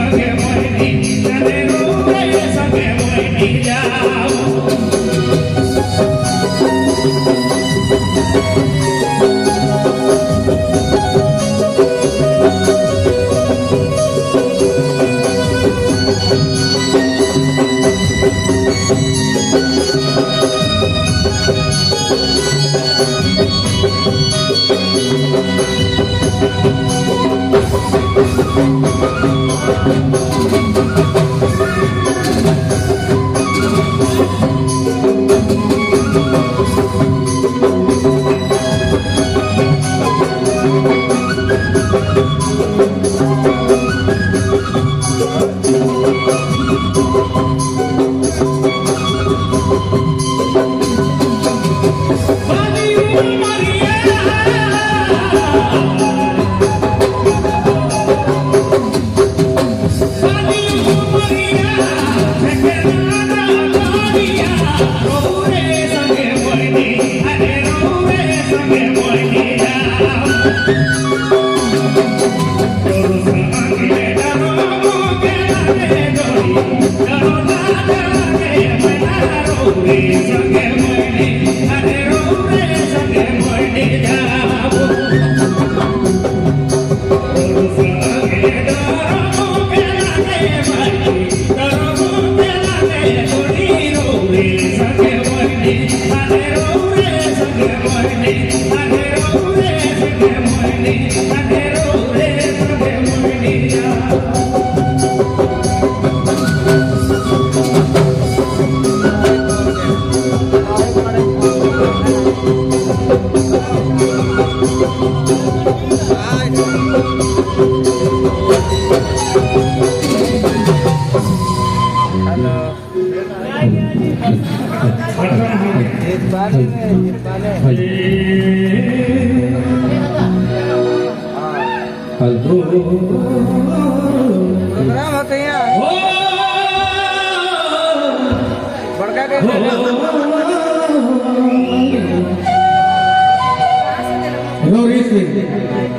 संगे मोहिनी तने रोवे संगे मोहिनी जाओ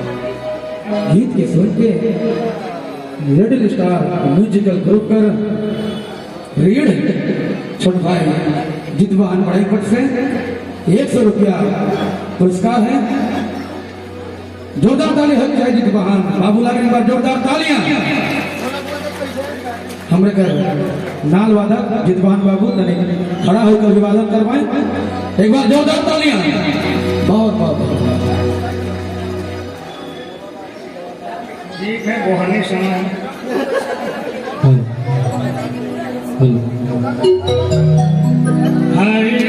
गीत के सुन के लिटिल स्टार म्यूजिकल ग्रुप कर रीड छोट भाई जितवान बड़ाई पट से 100 रुपया पुरस्कार है। जोरदार ताली हो जाए जितवान बाबूलाल एक बार जोरदार तालियां हमरे कर नाल वादक जितवान बाबू तने खड़ा होकर विवादन करवाएं। एक बार जोरदार तालियां बहुत बहुत ठीक है बोहानी समय हरि